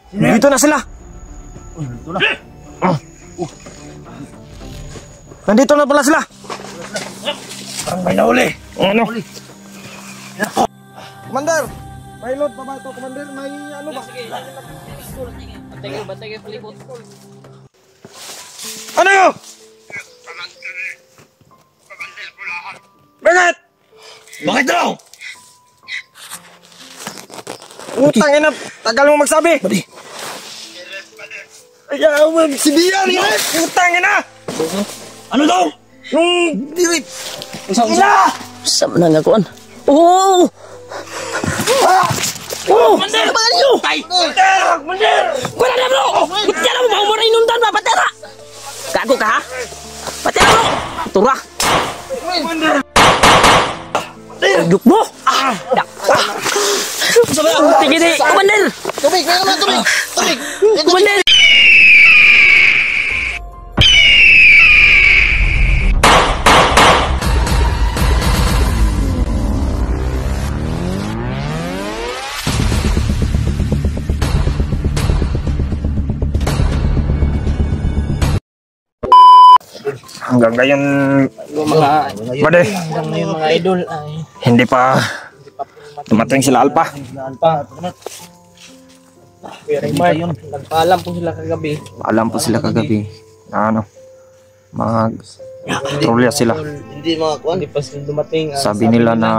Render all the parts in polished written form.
Dito na sila. Dito na. Nandito na pala sila. Parang may nahuli. Ano? Commander! May load pa ba ito, Commander? May ano ba? Bantay kayo palibot. Ano yun? Bakit? Bakit daw? Utang ina, tagal mo magsabi. Badi. Ayaw mo, si Dian yun. Utang ina. Ano daw? Yung dirit. Ila! Sama na nga kuan. Oh! Oh! Commander! Ano ba nyo? Commander! Wala na bro! Ba't mo ba umara inundan ba? Patera! Gago ka ha? Patera bro! Tura! Duk mo! Tingin eh! Commander! Tubig! Kaya naman tubig! Tubig! Commander! Hanggang ngayon, Bade, Hanggang ngayon mga idol ay hindi pa dumating sila Alpha. Very Mark, nagpaalam po sila kagabi. Alam po sila kagabi na ano, mag-trolya sila. Hindi mga kuwan. Hindi pa sila dumating. Sabi nila na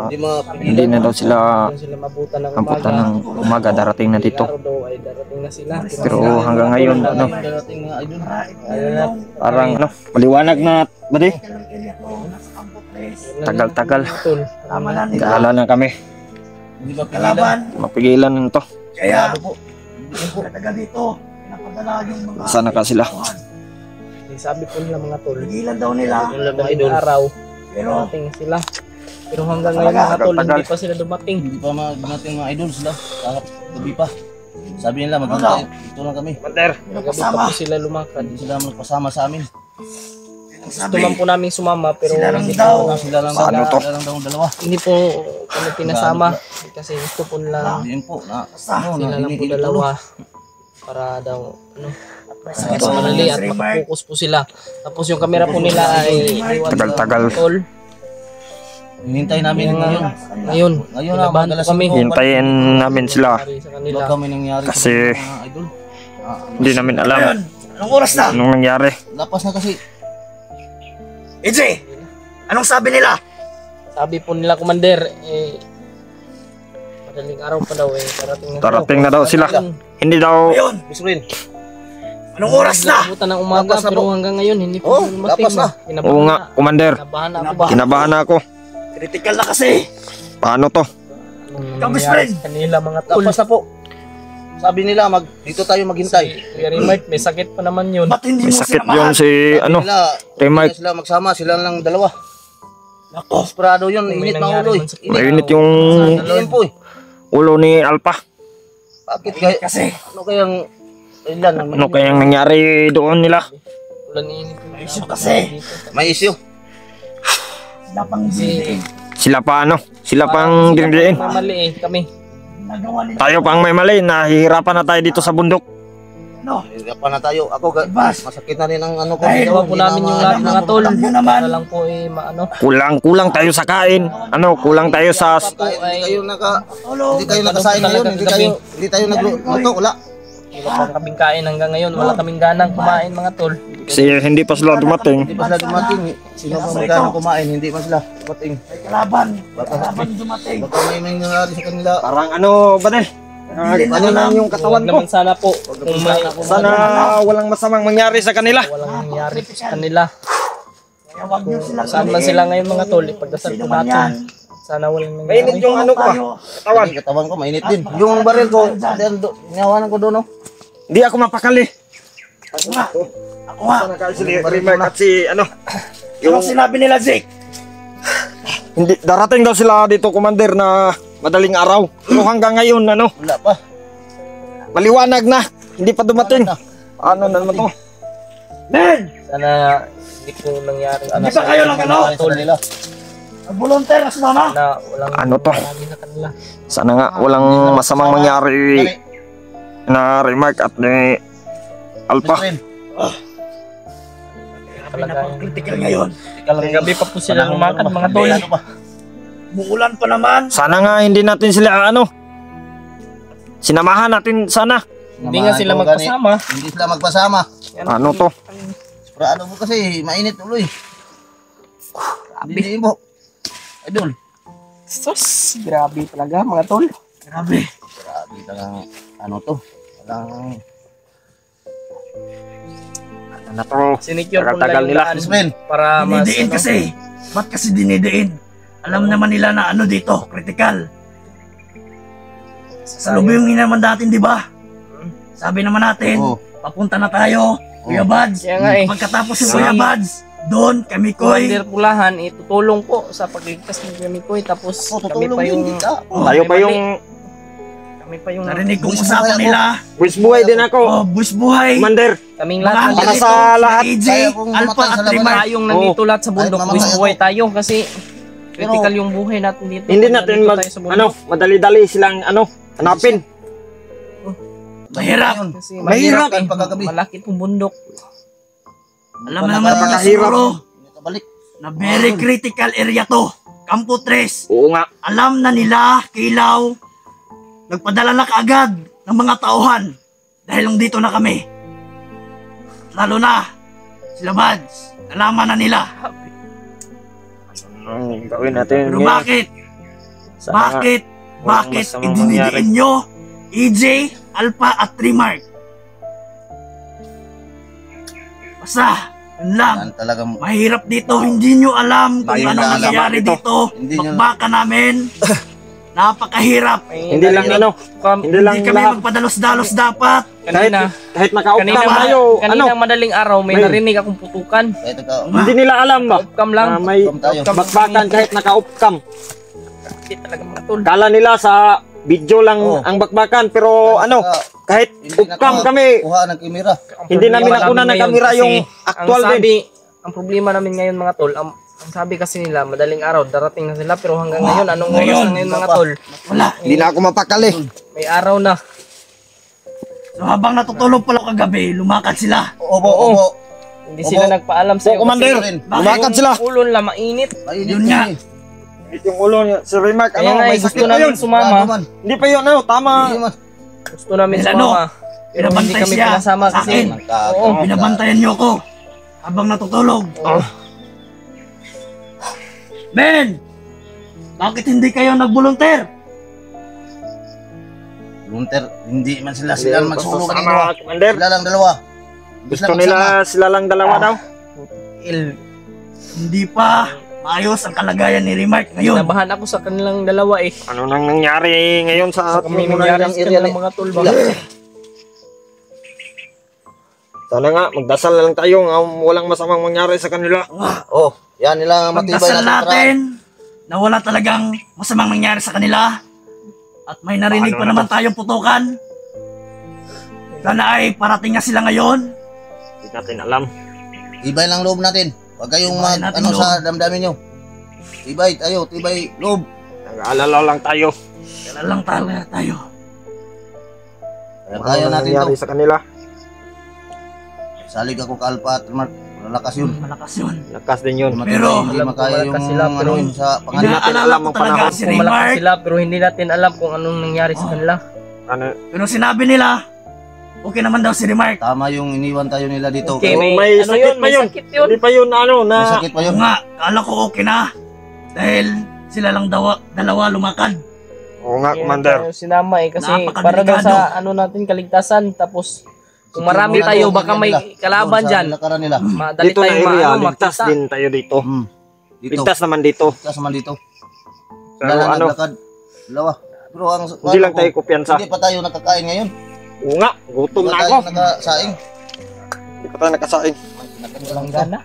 Hindi mga hindi na daw sila sila mabutan ng mabutan ng umaga, darating na dito. Araw daw ay darating na sila. Pero hanggang ngayon, ano, darating mga idol. parang ano, maliwanag na, Bade. Tagal-tagal. Gahala na kami. Hindi ba kalaban? Mapigilan nito. Kaya katagal dito. Napadala yung mga Sana ka sila. Sabi po nila mga tol. pigilan daw nila. Mga idol araw. Pero Dumating sila. Pero hanggang ngayon mga tol, Tagal. hindi pa sila dumating. hindi pa dumating mga idol sila. Kahap gabi pa. Sabi nila magkita ito lang kami. Commander, Gabi pa po sila lumakad. Hindi sila magpasama sa amin. Gusto man po namin sumama pero hindi Sila lang Paano to? Sila lang daw dalawa. po kami pinasama. Kasi gusto po nila Yun po. sila lang po dalawa. Para daw ano, mas madali at makapokus po sila. Tapos yung camera po nila ay Tagal-tagal. tol. Hinintay namin ngayon. Ngayon, Ngayon kinabahan po kami. hintayin namin sila Sa kanila. Huwag kami nangyari Kasi- sa mga idol. hindi namin alam Anong oras na? anong nangyari. Lapas na kasi. EJ, anong sabi nila? Sabi po nila, Commander, madaling araw pa daw Darating na daw sila. Hindi daw Ayun, Bisrin. anong oras na? Abutan ng umaga Lapas na pero po. hanggang ngayon hindi po Oh, sila dumating. lapas na. Oo nga, Commander. Kinabahan na ako ba? Kinabahan na ako. Critical na kasi. Paano to? Anong Ikaw, best nangyari friend. sa kanila mga tol? Lapas na po. Sabi nila dito tayo maghintay. Kuya Remark, may sakit pa naman yun. Ba't hindi May mo sakit sinamahan? yun si ano, Nila, Remark. sila magsama, sila lang dalawa. Nako, Desperado yun, May init na nangyari ulo eh. man sa- Mainit yung Init po eh. ulo ni Alpha. Bakit kaya? kasi Ano kayang ilan? Ano kayang nangyari doon nila? Ulan init. issue kasi. May issue. Napang Kasi Sila pa ano? Sila pang dindiin. mali kami. nagawa nila. Tayo pang may mali. Nahihirapan na tayo dito sa bundok. No, Hirapan na tayo. Ako, Bas. masakit na rin ang ano ko. Dahil Gawa po namin yung lahat mga tol. Alam nyo naman. Para lang po maano. Kulang tayo sa kain. Ano, kulang tayo sa... Hindi kayo Ulo. hindi kayo nakasain ngayon. Hindi tayo nagluto. Wala. Wala pa kaming kain hanggang ngayon. Wala kaming ganang kumain mga tol. Kasi hindi pa sila dumating. Hindi pa sila dumating. Sino pa magkano kumain? Hindi pa sila dumating. May kalaban. Kalaban dumating. Baka may nangyari sa kanila. Parang ano ba din? Ano lang yung katawan Huwag ko. naman sana po. Kung may Sana walang masamang mangyari sa kanila. walang nangyari sa kanila. Kaya huwag nyo silang Saan man sila ngayon mga tol. Ipagdasal po natin. Sana walang Mainit nangyari. yung ano ko ah, katawan. Yung katawan ko mainit din. Yung baril ko, niyawanan ko doon. Hindi ako mapakali. Ako nga. Ako nga. Si Remark at si ano. Anong sinabi nila, Zeke? Hindi, darating daw sila dito, Commander, na madaling araw. Pero hanggang ngayon, ano, Wala pa. maliwanag na. Hindi pa dumating. Ano na naman to? Men! Sana hindi po nangyari. Hindi ba kayo lang ano? Tol nila. Volunteer na sumama? Na walang Ano to? nangyari sa kanila. Sana nga walang masamang mangyari na Remark at ni Alpha. Friend, Grabe, napaka-critical ngayon. Gabi pa po sila lumakad mga tol. Ano pa? Muulan pa naman. Sana nga hindi natin sila sinamahan natin sana. Hindi nga sila Mga magkasama. Hindi sila magpasama. Ano to? Pero mo kasi, mainit uloy. Hindi mo. Idol. Sus, grabe talaga mga tol. Grabe. Grabe talagang ano to. Walang Ano to? Sinicure po Tagal-tagal nila nila. yung Best friend. daan para mas Dinidiin kasi. Ba't kasi dinidiin? Alam naman nila na ano dito, critical. Sa lubong naman natin, di ba? Sabi naman natin, Oo. papunta na tayo, Kuya Buds. Kaya nga eh. Pagkatapos yung Kuya Buds, doon kami koy. Commander Pulahan, itutulong po sa pagligtas ng Kamikoy. Tapos kami Tutulong pa yun, yung di ka. Tayo pa yung kami pa yung Narinig kong Buwis usapan buhay ako. nila. buwis buhay din ako. Oh, buwis buhay. Commander, kaming Mga lahat para ng sa lahat. AJ, Kaya kong Alpha mamatay at sa laban. Rimar. tayong nandito lahat sa bundok. Kahit Buwis mamatay buhay ako. tayo kasi critical yung buhay natin dito. hindi Pag natin nandito tayo sa bundok. madali-dali silang hanapin. Mahirap. Kasi Mahirap. eh. Pagkagabi. Malaki pong bundok. Alam mo naman nila Napakahirap. siguro Hindi ka balik. na very critical area to. Campo 3. Oo nga. Alam na nila, Kilaw, nagpadala na kaagad ng mga tauhan dahil nandito na kami. Lalo na, sila Buds, nalaman na nila. Ang gawin natin Pero ngayon. bakit? Sana nga, Bakit? walang Bakit masamang mangyari. idinidiin nyo EJ, Alpha at Remark? Basta, yun lang. Yan talagang Mahirap dito, hindi nyo alam kung Tayo ano na nangyayari alam dito. Hindi nyo- Bakbaka namin. Napakahirap. Hindi lang hindi lang Hindi kami lahat. magpadalos-dalos dapat. Kanina, Kahit naka-outcam kanina, tayo, kanina madaling araw may May- narinig akong putukan. kahit ikaw. hindi nila alam ba? Outcome lang. Na may Outcome tayo. bakbakan kahit naka-outcam. Hindi talaga mga tol. Kala nila sa video lang Oo. ang bakbakan pero kahit Hindi outcome nakuha- kami, Kuha ng kamera. hindi namin Problema nakuna ng ngayon kamera kasi yung actual ang din. ang problema namin ngayon mga tol, ang sabi kasi nila madaling araw darating na sila pero hanggang ngayon anong oras ngayon, na ngayon mga tol? Wala. Hindi na ako mapakali. May araw na. So habang natutulog pala ako kagabi, lumakad sila. Obo, obo. Hindi sila nagpaalam sa Oo, Commander. Lumakad sila. Ulo nila mainit. Mainit Yun nga. Yung ulo niya, si Remark, Kaya nga, may gusto sakit pa namin yun. sumama. Hindi pa yun, tama. Hindi man. Gusto namin Ano? sumama. Pero hindi Pinabantay kami siya pinasama sa kasi akin. Oo. Binabantayan niyo ako habang natutulog. Oh. Men! Bakit hindi kayo nag-volunteer? Lunter, hindi man sila magsulo Sama, kanina. Commander. Sila lang dalawa. Gusto nila sila lang dalawa daw. Hindi pa maayos ang kalagayan ni Remark ngayon. Nabahan ako sa kanilang dalawa eh. Ano nang nangyari ngayon sa Kami ating nangyari mga sa kanilang mga tol ba? Sana nga, magdasal lang tayo nga walang masamang mangyari sa kanila. Oh, yan nila matibay Pagdasal natin. natin na wala talagang masamang nangyari sa kanila at may narinig Paano pa na naman tayong putukan. Sana ay parating na sila ngayon. Hindi natin alam. Tibay lang loob natin. Huwag kayong Tibay natin loob. sa damdamin nyo. Tibay tayo, tibay loob. Nag-aalala lang tayo. Kailan lang tayo. Kaya Ano kaya nang natin nangyari to. sa kanila. Salig ako ka Alpha at Mark. Malakas yun. Malakas yun. Lakas din yun. Pero, hindi alam ko makaya yung malakas sila, pero yun sa pangalan. natin Inaalala alam ko ang talaga panahon si Kung malakas Remark. sila pero hindi natin alam kung anong nangyari sa kanila. Ano, Pero sinabi nila, okay naman daw si Remark. Tama yung iniwan tayo nila dito. Okay, Pero may, may ano sakit yun, pa may yun. sakit yun. hindi pa yun May na sakit pa yun. Oo nga, kala ko okay na. Dahil sila lang dalawa lumakad. Oo nga, Kaya Commander. tayo sinama eh kasi Napakadelikado. para daw sa ano natin kaligtasan tapos kung marami Siguro tayo doon baka may nila. kalaban Doon sa dyan. lakaran nila. Madali Dito na tayong area, maano ligtas makita. din tayo dito. Dito. Ligtas naman dito. Ligtas naman dito. Pero Sila lang ano, naglakad. Dalawa. Pero ang hindi lang tayo kumpiyansa. Hindi pa tayo nakakain ngayon. Oo nga, gutom Hindi na pa ako. tayo nakasaing. Hindi pa tayo nakasaing. Walang gana.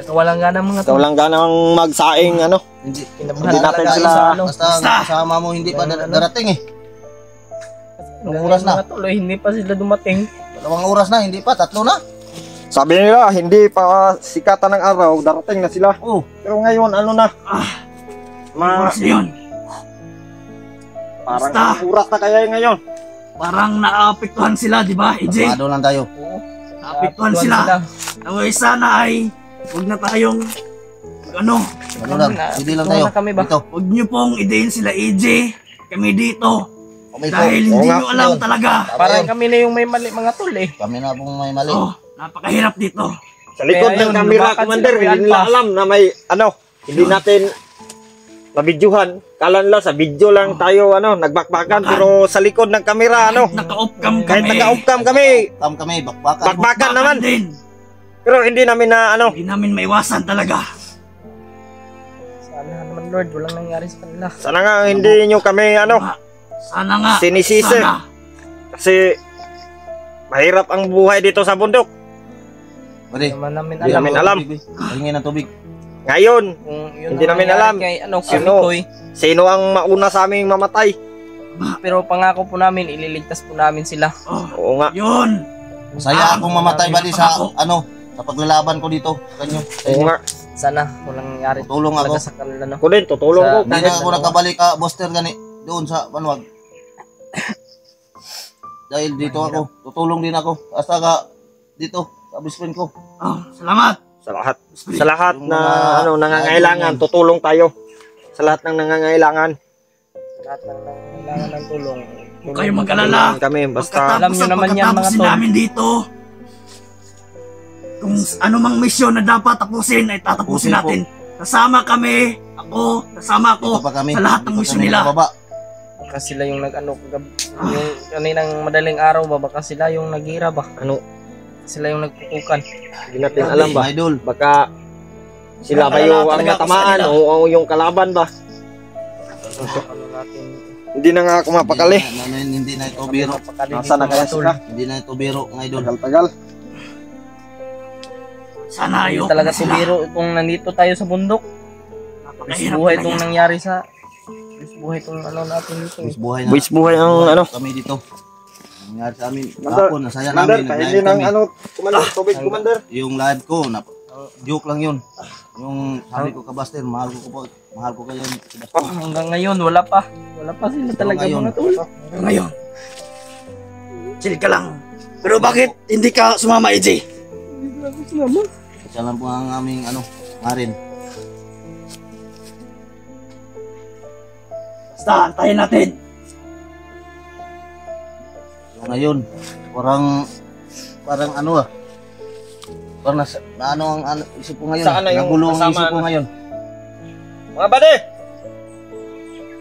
Walang gana mga Ikaw lang ganang magsaing, Hindi. Kinabahan Hindi natin talaga sila- sa ano. Basta Basta. kasama mo hindi pa darating eh. Hanggang oras ngayon, na. mga tol, eh, hindi pa sila dumating. 2 oras na, hindi pa. 3 na. Sabi nila, hindi pa sikatan ng araw, darating na sila. Oh. Pero ngayon, ano na? Oras na yun. Parang Basta. oras na kaya ngayon. parang naapektuhan sila, di ba, EJ? Pasmado lang tayo. Oo. Naapektuhan sila. Naway sana ay huwag na tayong ano, Ano lang, hindi lang tayo. Na kami ba? Dito. huwag niyo pong idein sila EJ. Kami dito. Kami po. Dahil hindi Oo nga. niyo alam talaga. Parang kami na yung may mali mga tol eh. Kami na pong may mali. Oh, napakahirap dito. Sa likod Kaya ng yun, camera, lumakan Commander, sila, may hindi nila alpas. alam na may, ano, hindi natin mabidyuhan. Kala nila sa video lang tayo, ano, nagbakbakan, pero sa likod ng camera, ano, Naka-off cam kahit kami. naka-off cam kami, Kami, bakbakan. bakbakan naman. din. Pero hindi namin na, ano, Hindi namin maiwasan talaga. Sana naman Lord, walang nangyari sa kanila. sana nga hindi nyo kami, ano, Sana nga. sinisisi. Sana. Kasi mahirap ang buhay dito sa bundok. Pwede. Hindi naman namin Hindi alam. namin alam. Pahingin ng tubig. Ngayon, Kung yun Hindi ang namin nangyari alam. Kay, ano, Sino? Koy. sino ang mauna sa aming mamatay? Pero pangako po namin, ililigtas po namin sila. Oh, Oo nga. yun. Masaya akong mamatay ba sa, Ako. ano, sa paglalaban ko dito. Sa kanyo. Oo nga. Sana walang nangyari Tutulong ako. talaga sa kanila. No? Ako din, tutulong Sa- ko. Hindi na ako nakabalik ka, Buster, gani. Doon sa Banwag. Dahil dito ako, tutulong din ako. Hasta ka dito, sa best friend ko. Oh, salamat. Sa lahat Yung na mga- ano nangangailangan, tutulong tayo. Sa lahat ng nangangailangan. Lahat ng kailangan ng tulong. Huwag kayong mag-alala. Tulungan kami basta Alam niyo naman yan, mga pagkatapos tol. namin dito, kung anumang misyon na dapat tapusin ay tatapusin Tapusin po. natin. Kasama kami, kasama Dito ako pa kami. sa lahat ng Dito pa misyon kami nila. nakababa. Baka sila yung nag-ano, yung kaninang madaling araw ba, baka sila yung nagira ba? ano, Sila yung nagputukan. hindi natin alam ba? Mga idol. Baka sila ba yung ang natamaan o yung kalaban ba? Ano natin, Hindi na nga ako mapakali. Hindi na ito biro. Nasaan na kaya sila? Hindi na ito biro, mga idol. Tagal-tagal. Sana Hindi ayoko talaga na sila. subiro kung nandito tayo sa bundok. Napakahirap Buhay talaga. itong nangyari sa... Buhay itong ano natin dito. Buwis buhay na. Buwis buhay ang ano. Kami dito. Nangyari sa amin. Commander, Hapon, nasaya Commander, namin. kahit Nag-live hindi ng kami. ano, Commander, tubig, Commander. Yung live ko, joke lang yun. Yung sabi ko ka Buster, mahal ko po. Mahal ko kayo. Si Buster. Hanggang ngayon, wala pa. Wala pa sila talaga ngayon. mga tol. Ngayon, chill ka lang. Pero bakit hindi ka sumama, EJ? Isa lang po ang aming ano, marin. Basta, antayin natin. So, ngayon, parang ano ah. Parang na ano ang ano, isip ko ngayon. Saan na yung Nagulo ang kasama isip ko na? ngayon. Mga bade!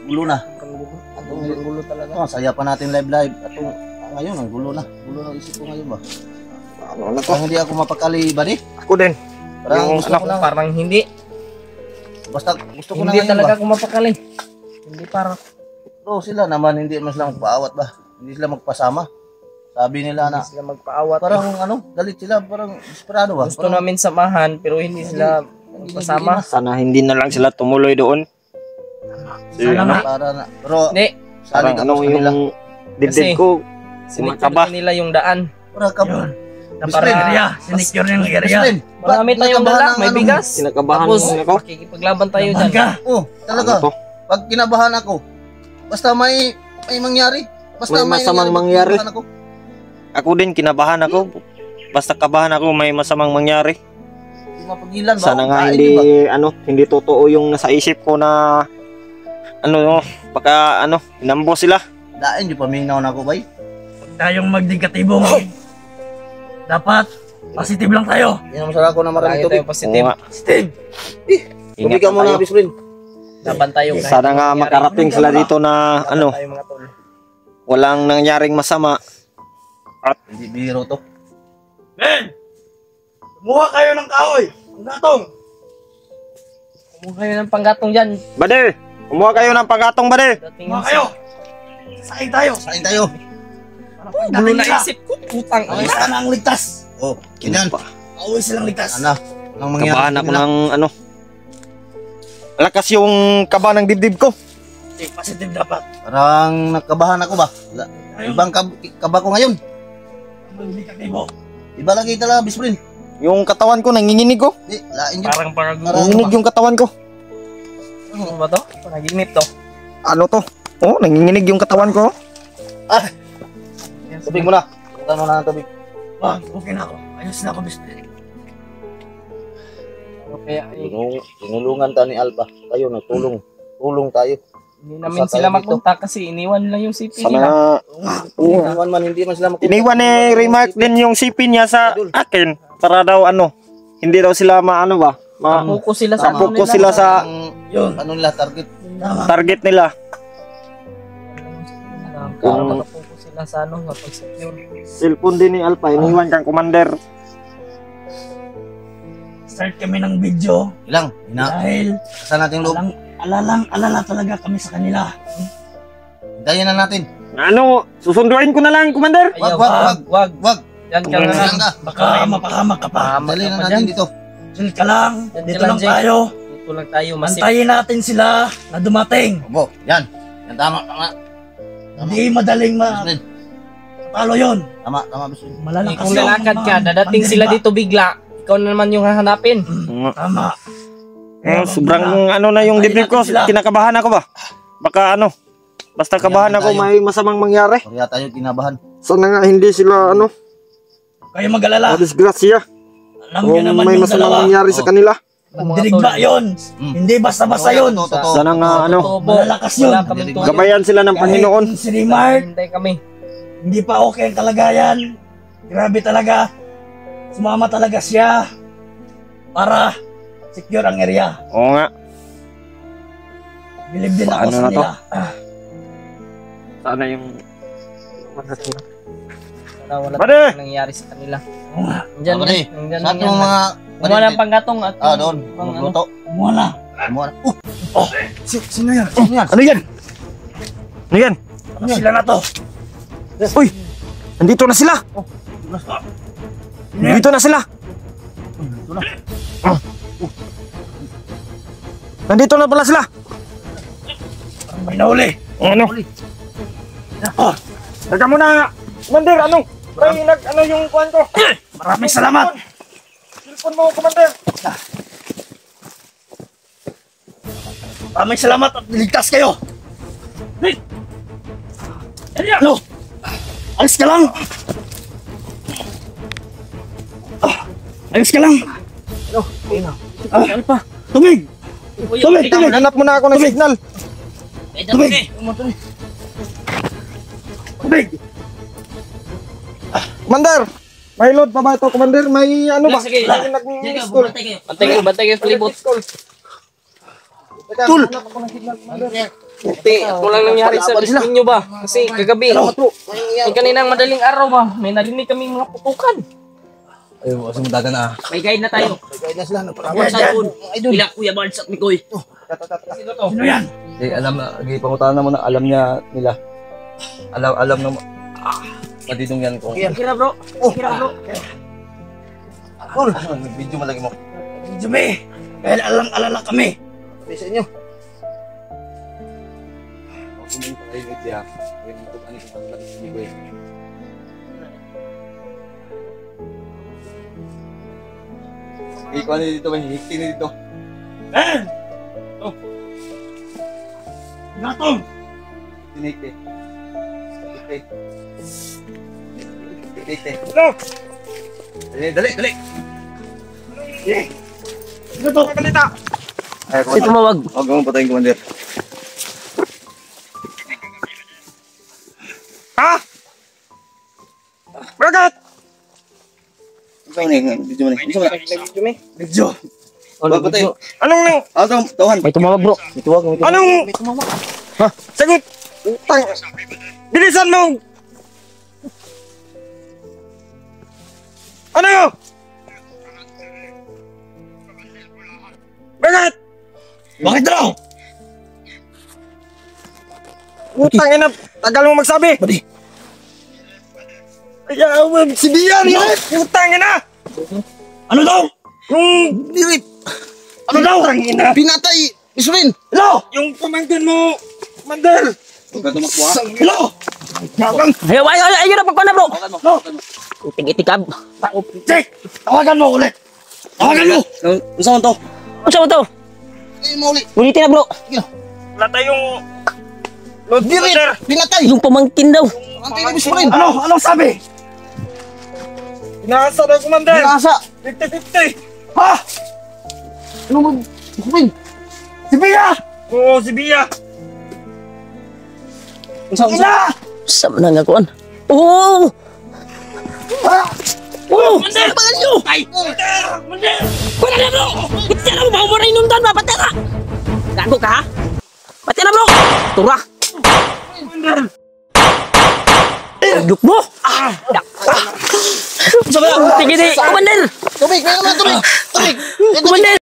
Gulo na. Ang gulo talaga. Oh, saya pa natin live. Atong ngayon, ang gulo na. Gulo na isip ko ngayon ba? Ano na to? Parang hindi ako mapakali ba di? Ako din. Parang Yung gusto anak ko lang. Parang hindi. Basta gusto ko na Hindi ngayon talaga ba? ako mapakali. Hindi parang... Pero sila naman hindi mas lang magpaawat ba? Hindi sila magpasama. Sabi nila na Hindi sila magpaawat. parang ano, galit sila, parang desperado ba? Gusto namin samahan pero hindi sila magpasama. Sana hindi na lang sila tumuloy doon. Sana nga. Para na, pero Hindi. sabi Parang ko ano sa kanila, yung dibdib Kasi- ko. Sinikirti nila yung daan. para ka Yun. Na Best para friend, Area, sinicure yung best area. friend. marami Ba't tayong nakabahan dala. ang May ano mo? bigas. Kinakabahan Tapos ako. makikipaglaban tayo Laban dyan. ka. Oh, talaga. Ano to? Pag kinabahan ako, basta may mangyari. Basta May masamang mangyari. kinabahan ako. Ako din, kinabahan ako. Basta kabahan ako, may masamang mangyari. Hindi mapagilan ba? Sana nga Kain, hindi, di ba? ano, hindi totoo yung nasa isip ko na, ano, baka, ano, inambo sila. Dain, di paminaw na ako, bay. Tayong magnegatibong. Dapat, positive lang tayo. Yan ang masarap ko na maraming Lagi tubig. tayo positive. Oo nga. Steve, Ingat Tubig ka na muna, tayo. best friend. Laban tayo. kahit Sana nga mangyari. makarating sila dito na, Laban ano, tayo mga tol. walang nangyaring masama. Hindi biro to. Ben! Kumuha kayo ng kahoy. Ang gatong. Kumuha kayo ng panggatong dyan. Bade, kumuha kayo ng pagatong, bade. Dating Kumuha kayo. Sain tayo. Sain tayo. Gulo Dating na nila. isip ko. Putang. Ay, sana ang ligtas. Oh, ganyan. Auwi silang ligtas. Ano? Anong mangyari? Kabahan sa ako kanila? ng, ano, lakas yung kaba ng dibdib ko. Steve, positive dapat. Parang nagkabahan ako ba? Ibang kaba ko ngayon. Magnegatibo. Iba lagi talaga, best friend. Yung katawan ko, nanginginig ko. Di, lain yun. Parang Parang- Nanginginig yung katawan ko. Ano ba to? Panaginip to. Ano to? Oh, nanginginig yung katawan ko. Tubig mo na. Punta mo na ng tubig. Wag, okay na ako. Ayos na ako, Mr. Kaya Tinulungan ta ni Alba. Kayo nagtulong. Tulong tayo. hindi namin Basta sila tayo dito. makontak kasi iniwan lang yung CP nila. Sana, Iniwan man, hindi man sila makunta. iniwan ni Remark din yung CP niya sa akin. Para daw hindi daw sila maano ba? Focus sila sa Focus nila. sila sa Yun. Ano nila, target. target nila. Focus sila sa pag-secure. Cellphone din ni Alpha, iniwan kang commander. Start kami ng video Ilang? dahil Saan natin yung loob? alala talaga kami sa kanila. Hintayin na natin. Ano, susunduin ko na lang, commander. Ayaw, Wag. wag. Yan ka na lang. Diyan ka. Baka mapahamak ka pa. Tama Dali ka na pa natin dyan. dito. Chill ka lang. Yan Dito ka lang, lang Jake. tayo. Dito lang tayo. Masip. Antayin natin sila na dumating. Opo, yan. Yan, tama. Tama. Hindi madaling Bisred. matalo yun. Tama, Bisred. Malalakas Kung lalakad ka, dadating sila dito bigla. Ikaw na naman yung hahanapin. Tama. Sobrang na yung dibdib ko, kinakabahan ako ba? Baka basta kabahan ako, may masamang mangyari. Kaya tayo kinabahan. Sana nga hindi sila Kayo mag-alala. disgrasya. Alam nyo Kung naman may yung masamang dalawa. mangyari sa kanila. Magdirigma yun. Hindi basta-basta yun. Totoo. Sana nga Malalakas yun. Wala kaming tulad. gabayan sila ng Panginoon. Si Remark, Hintay kami. hindi pa okay ang kalagayan. Grabe talaga. Sumama talaga siya para secure ang area. Oo nga. Believe din ako Paano sa na to? nila. Sana yung Wala Bade! nangyayari sa kanila. Oo nga. Nandiyan Bade, nandiyan Sa ating mga... Kumuha ng panggatong at doon. Magluto. Kumuha na. Kumuha na. Sino yan? Sino yan? Ano yan? Ano yan? Sila na to. Uy! Nandito na sila! Nandito na sila! Nandito na pala sila! Parang may nahuli. Ano? Teka muna! Commander, May yung kuhan ko? Maraming salamat. Cellphone mo, Commander! Maraming salamat at niligtas kayo. Wait! Ano? Alis ka lang. Alis ka lang. Alpha! Tumig! Tumig! Tumig! Hanap mo na ako ng signal! Tumig! Tumig! Commander! May load pa ba ito, Commander? May ba? Sige. May nag-miss call. Bantay kayo palibot. Tul! Ito lang nangyari sa inyo ba? Kasi kagabi, kaninang madaling araw ba, may narinig kaming mga putukan. Ayun, kasi magdaga na. May guide na tayo. Kaya na sila. Ako sa doon. Ila Kuya Barnes at Mikoy. Sino to? Sino yan? Alam na, pangutanan mo na, alam nila. Alam na, matitong yan ko. Kira bro. Kira bro. Cool! Video malagi mo. Jumi! Dahil alang-alala kami. Sabi sa inyo. Ako mo yung pangayunit siya. Kaya mo kung ano yung lagi sa ko eh. Ikaw ano dito ba? Hikti na dito. Eh! Gatong! Hikti. Hikti. Ano? Dali! Gatong! Kalita! Ay, tumawag. Huwag mo patayin, Commander. Ha? Bakit? Ikaw na yung video mo na. Isa mo na. Medyo! Huwag patayin. Anong Tauhan. May tumawag bro. Anong... Ha? Sagot! Utang! Bilisan mo! Ano yun? Bakit? Bakit daw? Utang ina! Tagal mo magsabi! Badi! Ayaw mo! Si Bian! Utang ina! Ano daw? Yung... Dirip. Ano daw? Utang ina! Pinatay. Isurin. Hello? Yung pamangkin mo! Mandel! Huwag ka tumakbo ha. Hello? Ayun na pagkana bro. No? Itik-itikab. Jake! Tawagan mo ulit! Tawagan mo! Saan to? Ano sa mo to? Hindi mo ulit. Ulitin na bro. Wala tayong... Lord Commander! Pinatay! Yung pamangkin daw. Anti-ibis pa rin! Anong sabi? Inaasa daw, Commander! Pinasa! 50-50! Ha? Ano mo? Bukupin! Si Bia! Oo, si Bia! Ina! Sa man nga kuan. Oh! Ha? Oh! Sa pangalan nyo! Wala na bro! Hindi na mo ba mo inundan ba? Pati ka! Gago ka ha? Pati na bro! Tura! Duk mo! Sige di! Commander! Tubig! May naman tubig! Tubig! Commander!